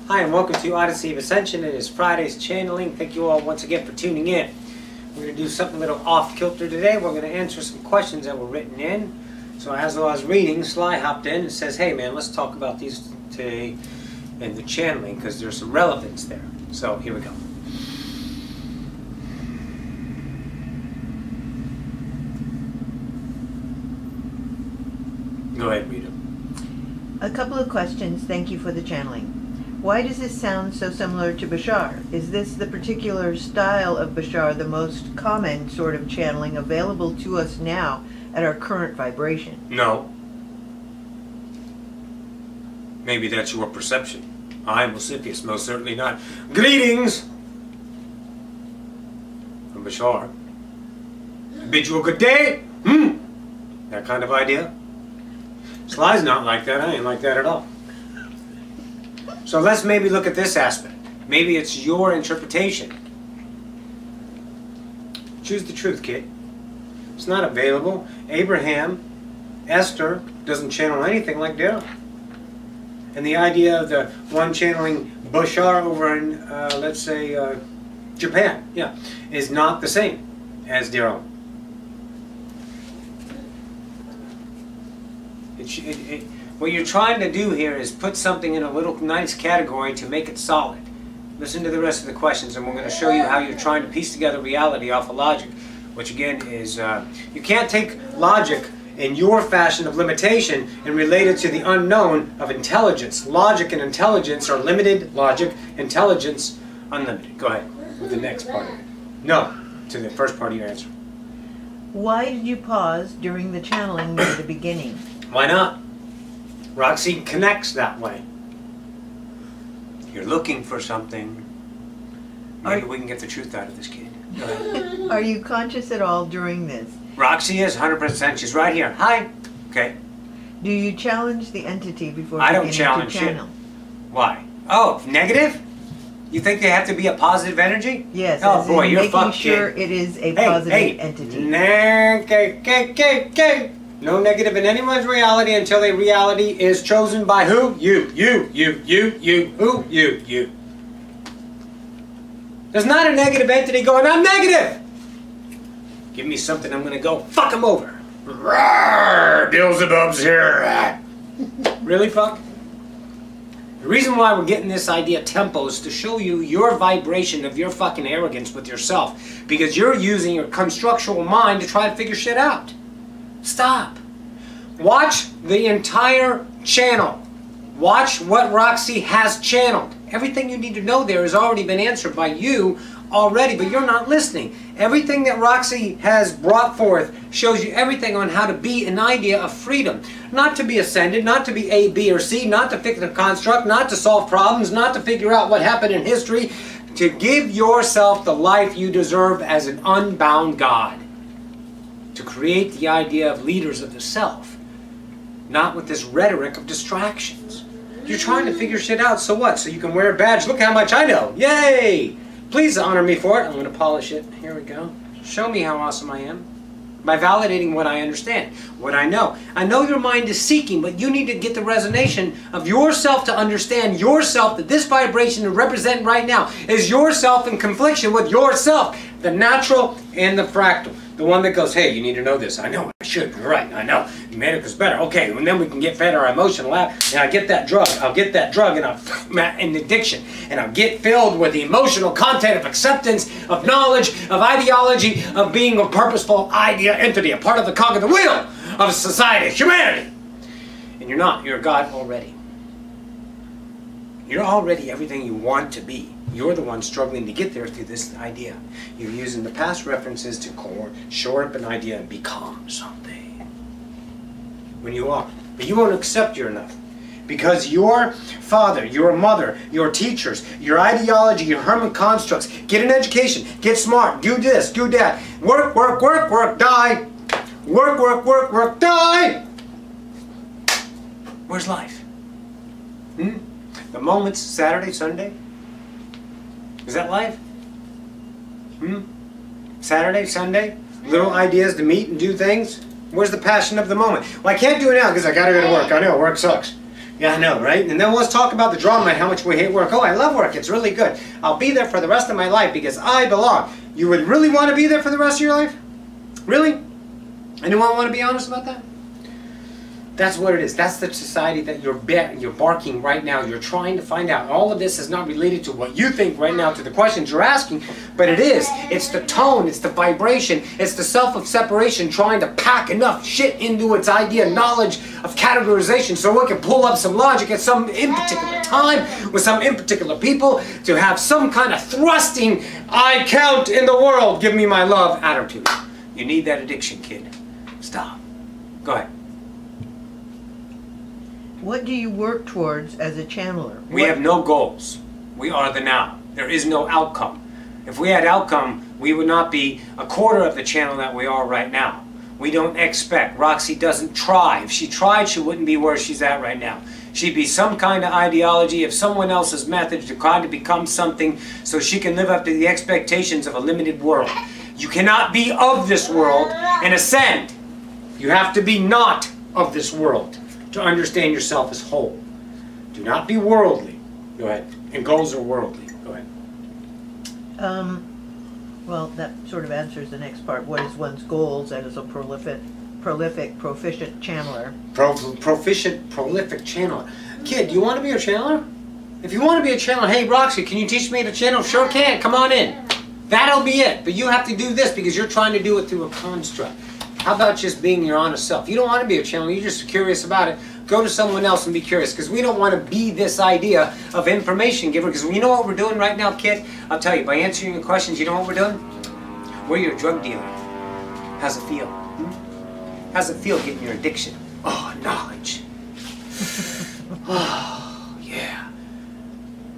Hi and welcome to Odyssey of Ascension. It is Friday's channeling. Thank you all once again for tuning in. We're going to do something a little off-kilter today. We're going to answer some questions that were written in. So as I was reading, Sly hopped in and says, hey man, let's talk about these today in the channeling because there's some relevance there. So here we go. Go ahead, Rita. A couple of questions. Thank you for the channeling. Why does this sound so similar to Bashar? Is this the particular style of Bashar, the most common sort of channeling available to us now at our current vibration? No. Maybe that's your perception. I'm Osipius, most certainly not. Greetings from Bashar. Bid you a good day. That kind of idea. Sly's not like that. I ain't like that at all. So let's maybe look at this aspect. Maybe it's your interpretation. Choose the truth, kid. It's not available. Abraham, Esther, doesn't channel anything like Daryl. And the idea of the one channeling Bashar over in, let's say, Japan, is not the same as Daryl. What you're trying to do here is put something in a little nice category to make it solid. Listen to the rest of the questions and we're going to show you how you're trying to piece together reality off of logic. Which again is, you can't take logic in your fashion of limitation and relate it to the unknown of intelligence. Logic and intelligence are limited, logic, intelligence, unlimited. Go ahead with the next part of it. No, to the first part of your answer. Why did you pause during the channeling near the beginning? Why not? Roxy connects that way. You're looking for something. Maybe we can get the truth out of this kid. Go ahead. Are you conscious at all during this? Roxy is 100%. She's right here. Hi. Okay. Do you challenge the entity before I don't beginning challenge to channel? it. Why? Oh, negative? You think they have to be a positive energy? Yes. Oh as boy, in you're making fucked, sure kid. it is a positive entity. No negative in anyone's reality until a reality is chosen by who? You. Who? You. There's not a negative entity going, I'm negative! Give me something, I'm gonna go fuck him over. Roar, Beelzebub's here. Really, fuck? The reason why we're getting this idea tempo is to show you your vibration of your fucking arrogance with yourself. Because you're using your constructual mind to try to figure shit out. Stop. Watch the entire channel. Watch what Roxy has channeled. Everything you need to know there has already been answered by you already, but you're not listening. Everything that Roxy has brought forth shows you everything on how to be an idea of freedom. Not to be ascended, not to be A, B, or C, not to fix a construct, not to solve problems, not to figure out what happened in history, to give yourself the life you deserve as an unbound God. To create the idea of leaders of the self, not with this rhetoric of distractions. You're trying to figure shit out, so what? So you can wear a badge, look how much I know, yay! Please honor me for it. I'm going to polish it. Here we go. Show me how awesome I am. By validating what I understand, what I know. I know your mind is seeking, but you need to get the resonation of yourself to understand yourself, that this vibration you represent right now is yourself in confliction with yourself, the natural and the fractal. The one that goes, hey, you need to know this. I know, I should, you're right, I know. Humanica's better. Okay, and then we can get fed our emotional app, and I get that drug. I'll get that drug, and I'll in addiction. And I'll get filled with the emotional content of acceptance, of knowledge, of ideology, of being a purposeful idea entity, a part of the cog of the wheel of society, humanity. And you're not. You're a God already. You're already everything you want to be. You're the one struggling to get there through this idea. You're using the past references to shore up an idea and become something. When you are. But you won't accept you're enough. Because your father, your mother, your teachers, your ideology, your hermit constructs, get an education, get smart, do this, do that. Work, work, work, work, die. Work, work, work, work, die. Where's life? The moment's Saturday, Sunday? Is that life? Saturday, Sunday? Little ideas to meet and do things? Where's the passion of the moment? Well, I can't do it now because I gotta go to work. I know, work sucks. Yeah, I know, right? And then let's talk about the drama and how much we hate work. Oh, I love work. It's really good. I'll be there for the rest of my life because I belong. You would really want to be there for the rest of your life? Really? Anyone want to be honest about that? That's what it is. That's the society that you're barking right now. You're trying to find out. All of this is not related to what you think right now, to the questions you're asking, but it is. It's the tone, it's the vibration, it's the self of separation trying to pack enough shit into its idea, knowledge of categorization so it can pull up some logic at some in particular time with some in particular people to have some kind of thrusting, I count in the world, give me my love attitude. You need that addiction, kid. Stop. Go ahead. What do you work towards as a channeler? We have no goals. We are the now. There is no outcome. If we had outcome, we would not be a quarter of the channel that we are right now. We don't expect. Roxy doesn't try. If she tried, she wouldn't be where she's at right now. She'd be some kind of ideology of someone else's method to try to become something so she can live up to the expectations of a limited world. You cannot be of this world and ascend. You have to be not of this world to understand yourself as whole. Do not be worldly. Go ahead. And goals are worldly. Go ahead. Well, that sort of answers the next part. What is one's goals as a prolific, proficient channeler? Proficient, prolific channeler. Kid, do you want to be a channeler? If you want to be a channeler, hey Roxy, can you teach me to channel? Sure can. Come on in. That'll be it. But you have to do this because you're trying to do it through a construct. How about just being your honest self? You don't want to be a channeler, you're just curious about it. Go to someone else and be curious, because we don't want to be this idea of information giver, because you know what we're doing right now, kid? I'll tell you, by answering your questions, you know what we're doing? We're your drug dealer. How's it feel? How's it feel getting your addiction? Oh, knowledge. Oh, yeah.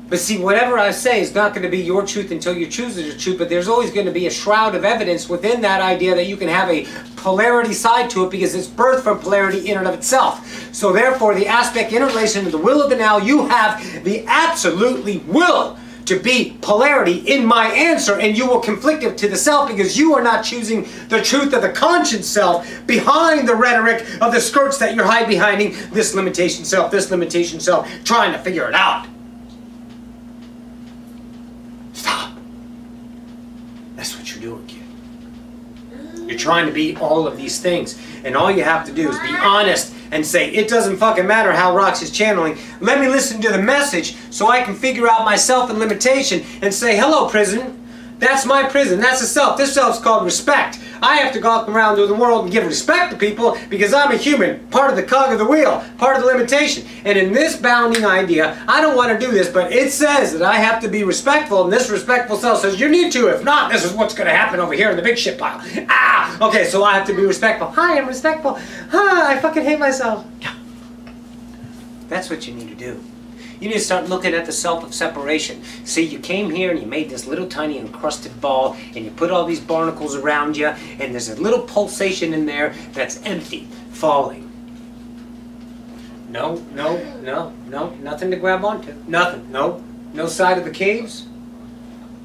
But see, whatever I say is not going to be your truth until you choose it as truth, but there's always going to be a shroud of evidence within that idea that you can have a polarity side to it because it's birthed from polarity in and of itself. So therefore, the aspect in relation to the will of the now, you have the absolutely will to be polarity in my answer, and you will conflict it to the self because you are not choosing the truth of the conscious self behind the rhetoric of the skirts that you're hiding behind this limitation self, trying to figure it out. Stop. That's what you're doing, kid. You're trying to be all of these things, and all you have to do is be honest and say, it doesn't fucking matter how Roxy's channeling. Let me listen to the message so I can figure out myself and limitation and say, hello, prison. That's my prison. That's the self. This self's called respect. I have to go up around to the world and give respect to people because I'm a human, part of the cog of the wheel, part of the limitation. And in this bounding idea, I don't want to do this, but it says that I have to be respectful, and this respectful self says, you need to. If not, this is what's going to happen over here in the big shit pile. Ah! Okay, so I have to be respectful. Hi, I'm respectful. Ah, I fucking hate myself. Yeah. That's what you need to do. You need to start looking at the self of separation. See, you came here and you made this little tiny encrusted ball and you put all these barnacles around you and there's a little pulsation in there that's empty, falling. No, nothing to grab onto. Nothing, no side of the caves.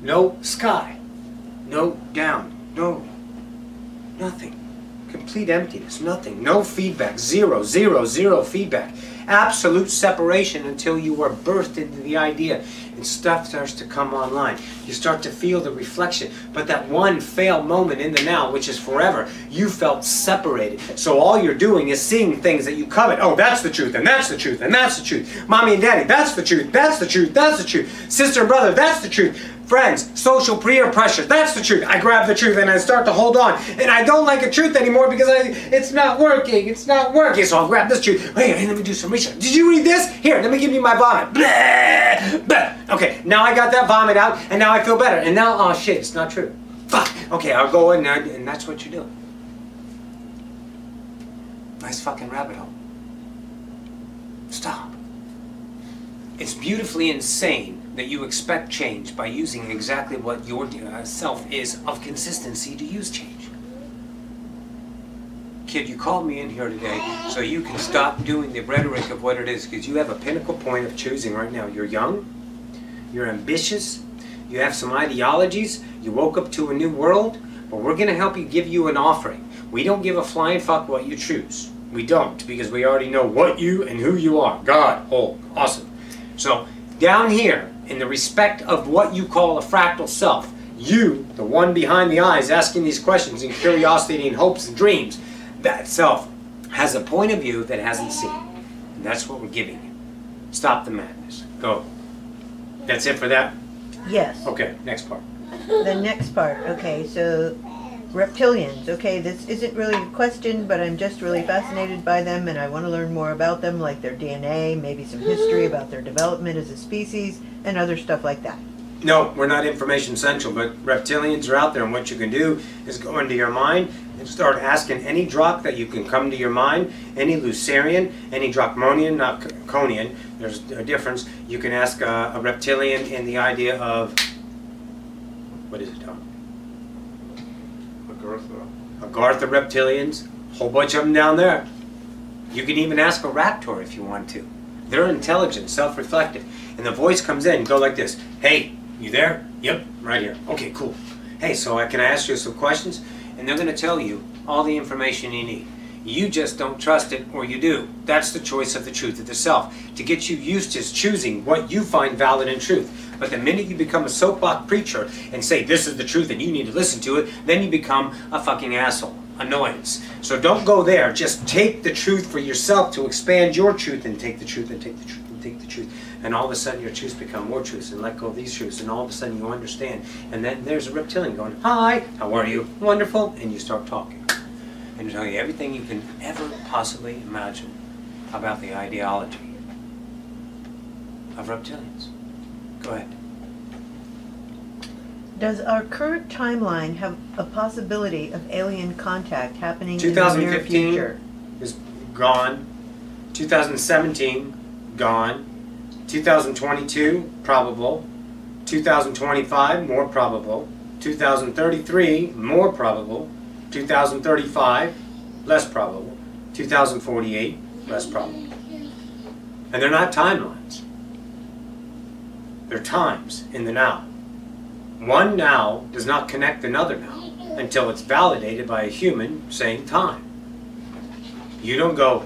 No sky. No down. No, nothing. Complete emptiness, nothing. No feedback, zero feedback. Absolute separation until you are birthed into the idea and stuff starts to come online. You start to feel the reflection. But that one failed moment in the now, which is forever, you felt separated. So all you're doing is seeing things that you covet. Oh, that's the truth, and that's the truth, and that's the truth. Mommy and daddy, that's the truth, that's the truth, that's the truth. Sister and brother, that's the truth. Friends, social peer pressure, that's the truth. I grab the truth and I start to hold on. And I don't like the truth anymore because it's not working, so I'll grab this truth. Hey, let me do some research. Did you read this? Here, let me give you my vomit. Blah, blah. Okay, now I got that vomit out and now I feel better. And now, oh shit, it's not true. Fuck. Okay, I'll go in there and that's what you do. Nice fucking rabbit hole. Stop. It's beautifully insane that you expect change by using exactly what your self is of consistency to use change. Kid, you called me in here today so you can stop doing the rhetoric of what it is, because you have a pinnacle point of choosing right now. You're young, you're ambitious, you have some ideologies, you woke up to a new world, but we're going to help you, give you an offering. We don't give a flying fuck what you choose. We don't, because we already know what you and who you are. God, oh, awesome. So down here, in the respect of what you call a fractal self, you, the one behind the eyes asking these questions in curiosity and hopes and dreams, that self has a point of view that hasn't seen. And that's what we're giving you. Stop the madness. Go. That's it for that? Yes. Okay, next part. The next part, okay, so reptilians. Okay, this isn't really a question, but I'm just really fascinated by them and I want to learn more about them, like their DNA, maybe some history about their development as a species, and other stuff like that. No, we're not information central, but reptilians are out there, and what you can do is go into your mind and start asking any Drock that you can come to your mind, any Lucerian, any Drachmonian, not Conian, there's a difference. You can ask a reptilian in the idea of, what is it, Tom? Agartha reptilians, a whole bunch of them down there. You can even ask a raptor if you want to. They're intelligent, self-reflective. And the voice comes in, go like this. Hey, you there? Yep, right here. Okay, cool. Hey, so can I ask you some questions? And they're going to tell you all the information you need. You just don't trust it, or you do. That's the choice of the truth of the self. To get you used to choosing what you find valid and truth. But the minute you become a soapbox preacher and say this is the truth and you need to listen to it, then you become a fucking asshole. Annoyance. So don't go there. Just take the truth for yourself to expand your truth, and take the truth and take the truth and take the truth. And all of a sudden your truths become more truths, and let go of these truths, and all of a sudden you understand. And then there's a reptilian going, hi, how are you? Wonderful. And you start talking. And tell you everything you can ever possibly imagine about the ideology of reptilians. Go ahead. Does our current timeline have a possibility of alien contact happening in the near 2015 future? is gone. 2017, gone. 2022, probable. 2025, more probable. 2033, more probable. 2035, less probable. 2048, less probable. And they're not timelines. They're times in the now. One now does not connect another now until it's validated by a human saying time. You don't go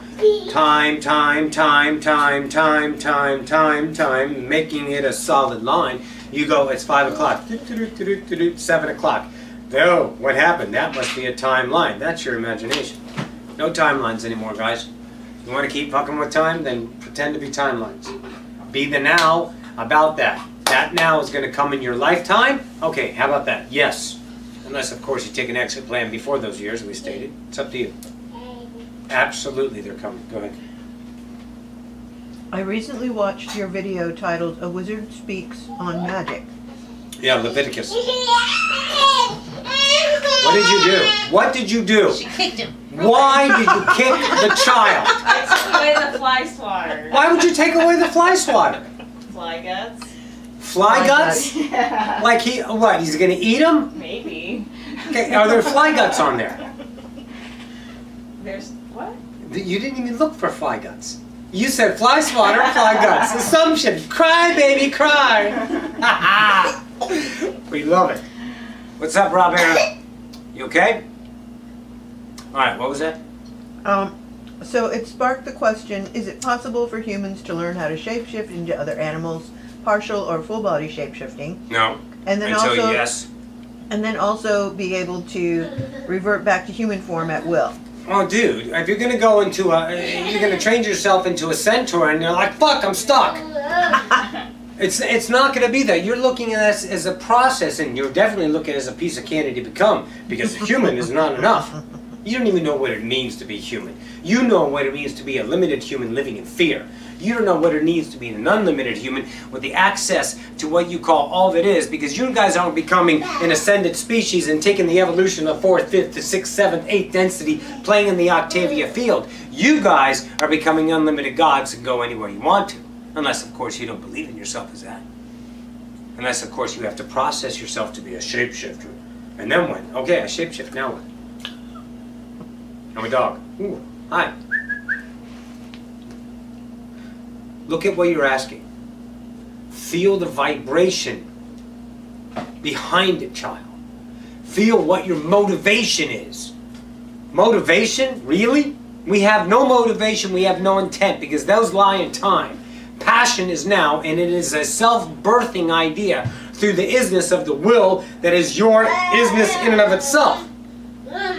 time, time, time, time, time, time, time, time, making it a solid line. You go, it's 5 o'clock, 7 o'clock. No, what happened? That must be a timeline. That's your imagination. No timelines anymore, guys. You want to keep fucking with time? Then pretend to be timelines. Be the now about that. That now is going to come in your lifetime? Okay, how about that? Yes. Unless, of course, you take an exit plan before those years we stated. It's up to you. Absolutely, they're coming. Go ahead. I recently watched your video titled A Wizard Speaks on Magic. Yeah, Leviticus. What did you do? What did you do? She kicked him. Why did you kick the child? I took away the fly swatter. Why would you take away the fly swatter? Fly guts? Fly guts? Yeah. Like what, he's gonna eat them? Maybe. Okay, are there fly guts on there? There's what? You didn't even look for fly guts. You said fly swatter, fly guts. Assumption. Cry, baby, cry. We love it. What's up, Rob Aaron? You okay? Alright, what was that? So it sparked the question, is it possible for humans to learn how to shapeshift into other animals, partial or full body shapeshifting? No. And then Until also, yes. and then also be able to revert back to human form at will. Oh, dude, if you're gonna go into you're gonna change yourself into a centaur and you're like, fuck, I'm stuck. It's not gonna be that. You're looking at this as a process, and you're definitely looking as a piece of candy to become, because human is not enough. You don't even know what it means to be human. You know what it means to be a limited human living in fear. You don't know what it means to be an unlimited human with the access to what you call all that is, because you guys aren't becoming an ascended species and taking the evolution of 4th, 5th to 6th, 7th, 8th density, playing in the Octavia field. You guys are becoming unlimited gods and go anywhere you want to. Unless, of course, you don't believe in yourself as that. Unless, of course, you have to process yourself to be a shapeshifter. And then what? Okay, I shapeshift, now what? I'm a dog. Ooh, hi. Look at what you're asking. Feel the vibration behind it, child. Feel what your motivation is. Motivation? Really? We have no motivation, we have no intent, because those lie in time. Passion is now, and it is a self-birthing idea through the isness of the will that is your isness in and of itself.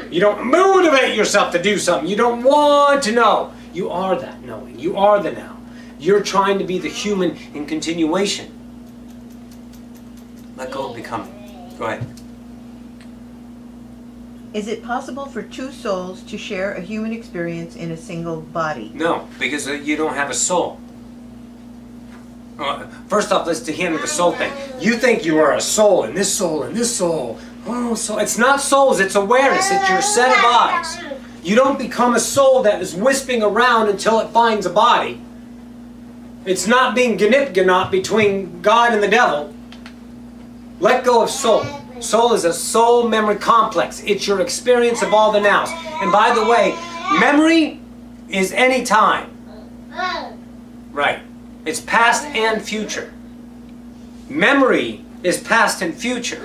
You don't motivate yourself to do something. You don't want to know. You are that knowing. You are the now. You're trying to be the human in continuation. Let go of becoming. Go ahead. Is it possible for two souls to share a human experience in a single body? No, because you don't have a soul. First off, let's handle the soul thing. You think you are a soul, and this soul, and this soul. Oh, so it's not souls, it's awareness. It's your set of eyes. You don't become a soul that is wisping around until it finds a body. It's not being gnip-gnop between God and the devil. Let go of soul. Soul is a soul memory complex. It's your experience of all the nows. And by the way, memory is any time. Right. It's past and future. Memory is past and future.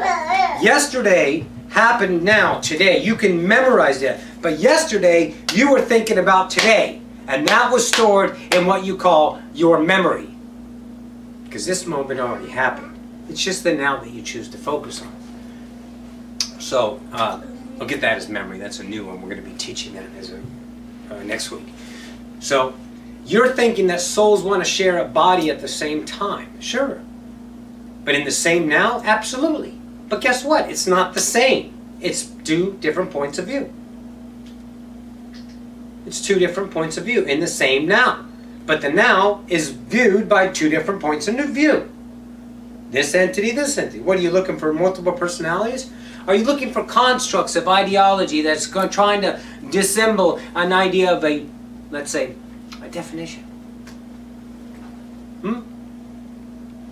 Yesterday happened now, today. You can memorize it. But yesterday, you were thinking about today. And that was stored in what you call your memory. Because this moment already happened. It's just the now that you choose to focus on. So, I'll get that as memory. That's a new one. We're going to be teaching that as next week. So, you're thinking that souls want to share a body at the same time. Sure. But in the same now? Absolutely. But guess what? It's not the same. It's two different points of view. It's two different points of view in the same now. But the now is viewed by two different points of view. This entity, this entity. What are you looking for? Multiple personalities? Are you looking for constructs of ideology that's trying to dissemble an idea of a, let's say, a definition?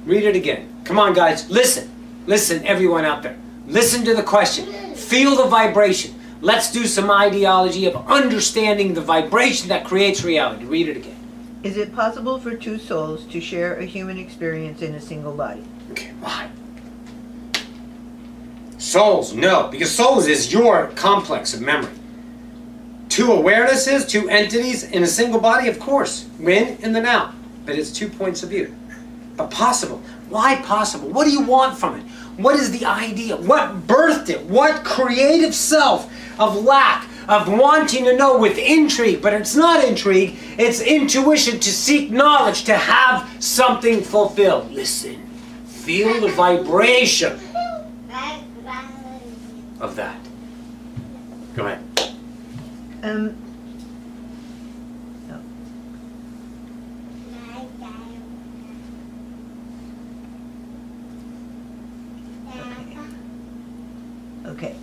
Read it again. Come on, guys. Listen. Listen, everyone out there. Listen to the question. Feel the vibration. Let's do some ideology of understanding the vibration that creates reality. Read it again. Is it possible for two souls to share a human experience in a single body? Okay, why? Souls, no. Because souls is your complex of memory. Two awarenesses, two entities in a single body, of course. When in the now. But it's two points of view. But possible. Why possible? What do you want from it? What is the idea? What birthed it? What creative self of lack, of wanting to know with intrigue? But it's not intrigue. It's intuition to seek knowledge, to have something fulfilled. Listen. Feel the vibration of that. Go ahead. Okay.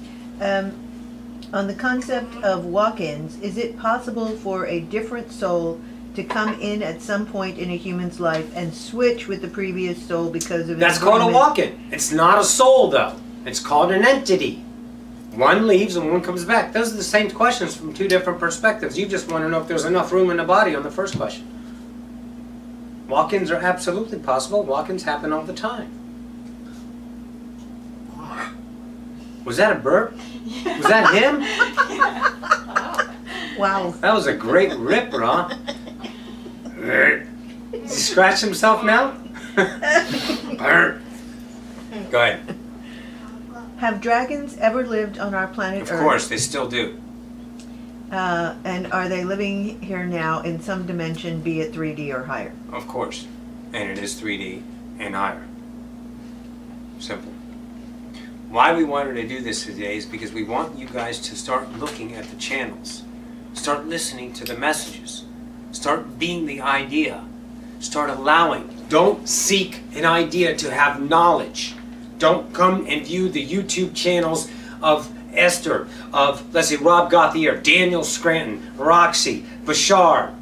On the concept of walk-ins, is it possible for a different soul to come in at some point in a human's life and switch with the previous soul because of... That's called a walk-in. It's not a soul, though. It's called an entity. One leaves and one comes back. Those are the same questions from two different perspectives. You just want to know if there's enough room in the body on the first question. Walk-ins are absolutely possible. Walk-ins happen all the time. Was that a burp? Yeah. Was that him? Yeah. Wow. That was a great ripper, huh? Did he scratch himself now? Go ahead. Have dragons ever lived on our planet Earth? Of course, they still do. And are they living here now in some dimension, be it 3D or higher? Of course. And it is 3D and higher. Simple. Why we wanted to do this today is because we want you guys to start looking at the channels. Start listening to the messages. Start being the idea. Start allowing. Don't seek an idea to have knowledge. Don't come and view the YouTube channels of Esther, of, let's say, Rob Gauthier, Daniel Scranton, Roxy, Bashar,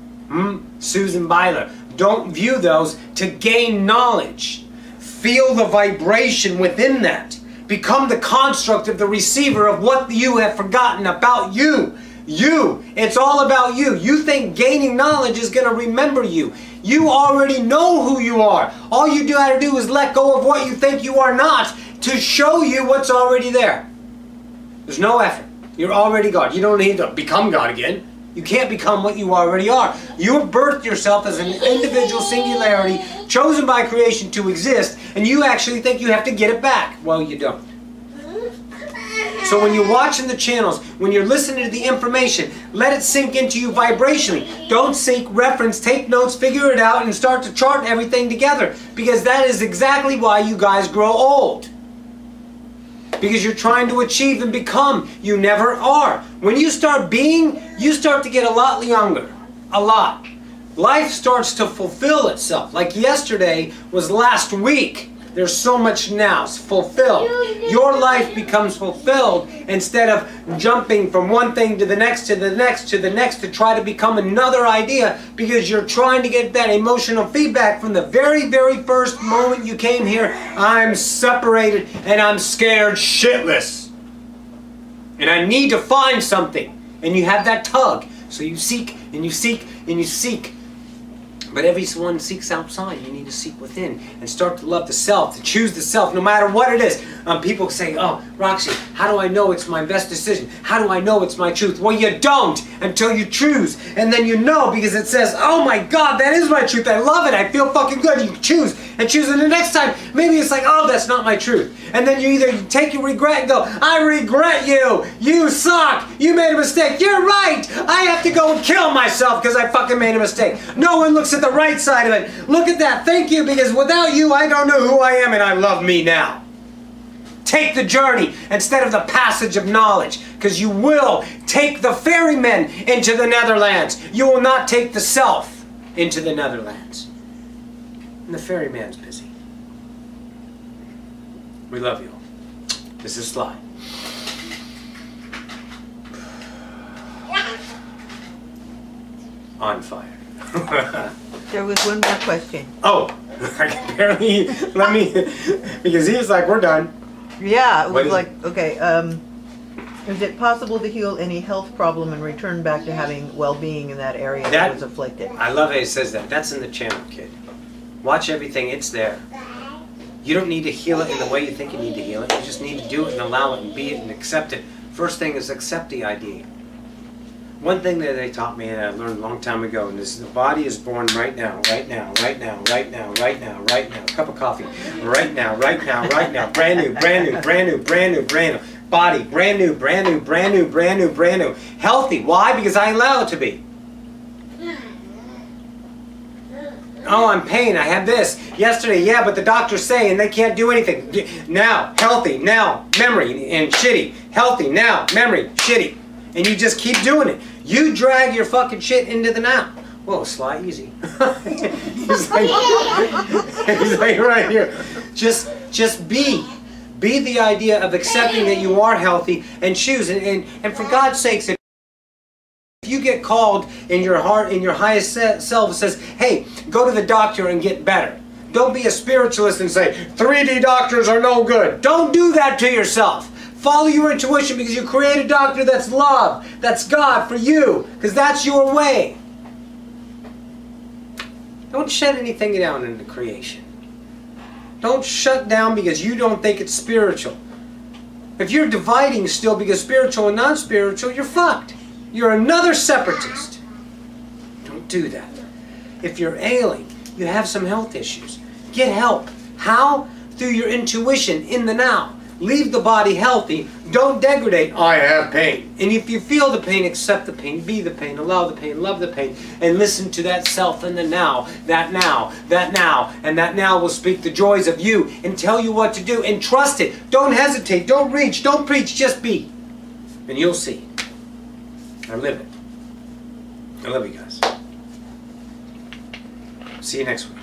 Susan Byler. Don't view those to gain knowledge. Feel the vibration within that. Become the construct of the receiver of what you have forgotten about you. You. It's all about you. You think gaining knowledge is going to remember you. You already know who you are. All you got to do is let go of what you think you are not to show you what's already there. There's no effort. You're already God. You don't need to become God again. You can't become what you already are. You have birthed yourself as an individual singularity chosen by creation to exist, and you actually think you have to get it back. Well, you don't. So when you're watching the channels, when you're listening to the information, let it sink into you vibrationally. Don't seek reference, take notes, figure it out, and start to chart everything together. Because that is exactly why you guys grow old. Because you're trying to achieve and become. You never are. When you start being, you start to get a lot younger. A lot. Life starts to fulfill itself. Like yesterday was last week. There's so much now. It's fulfilled. Your life becomes fulfilled instead of jumping from one thing to the next, to the next, to the next, to try to become another idea, because you're trying to get that emotional feedback from the very, very first moment you came here. I'm separated and I'm scared shitless. And I need to find something. And you have that tug. So you seek and you seek and you seek. But everyone seeks outside. You need to seek within and start to love the self, to choose the self, no matter what it is. People say, oh, Roxy, how do I know it's my best decision? How do I know it's my truth? Well, you don't until you choose. And then you know, because it says, oh my God, that is my truth. I love it. I feel fucking good. You choose and choose. And the next time, maybe it's like, oh, that's not my truth. And then you either take your regret and go, I regret you. You suck. You made a mistake. You're right. I have to go and kill myself because I fucking made a mistake. No one looks at the right side of it. Look at that. Thank you, because without you, I don't know who I am, and I love me now. Take the journey instead of the passage of knowledge, because you will take the ferryman into the Netherlands. You will not take the self into the Netherlands. And the ferryman's busy. We love you. This is Sly. On fire. There was one more question. Oh, apparently, let me, because he was like, we're done. Yeah, it What was is like, okay, is it possible to heal any health problem and return back to having well-being in that area that That- was afflicted? I love how he says that. That's in the channel, kid. Watch everything, it's there. You don't need to heal it in the way you think you need to heal it. You just need to do it and allow it and be it and accept it. First thing is accept the idea. One thing that they taught me and I learned a long time ago, and this is the body is born right now, right now, right now, right now, right now, right now. Cup of coffee. Right now, right now, right now. Brand new, brand new, brand new, brand new, brand new. Body, brand new, brand new, brand new, brand new, brand new. Healthy. Why? Because I allow it to be. Oh, I'm in pain. I have this. Yesterday, yeah, but the doctor's saying they can't do anything. Now, healthy. Now, memory and shitty. Healthy. Now, memory, shitty. And you just keep doing it. You drag your fucking shit into the now. Whoa, Sly, easy. he's like right here. Just be. Be the idea of accepting that you are healthy and choose. And for God's sakes, if you get called in your heart, in your highest self, says, hey, go to the doctor and get better. Don't be a spiritualist and say, 3D doctors are no good. Don't do that to yourself. Follow your intuition, because you create a doctor that's love, that's God for you, because that's your way. Don't shut anything down in the creation. Don't shut down because you don't think it's spiritual. If you're dividing still because spiritual and non-spiritual, you're fucked. You're another separatist. Don't do that. If you're ailing, you have some health issues, get help. How? Through your intuition in the now. Leave the body healthy. Don't degrade. I have pain. And if you feel the pain, accept the pain, be the pain, allow the pain, love the pain, and listen to that self in the now, that now, that now, and that now will speak the joys of you and tell you what to do, and trust it. Don't hesitate. Don't reach. Don't preach. Just be. And you'll see. I live it. I love you guys. See you next week.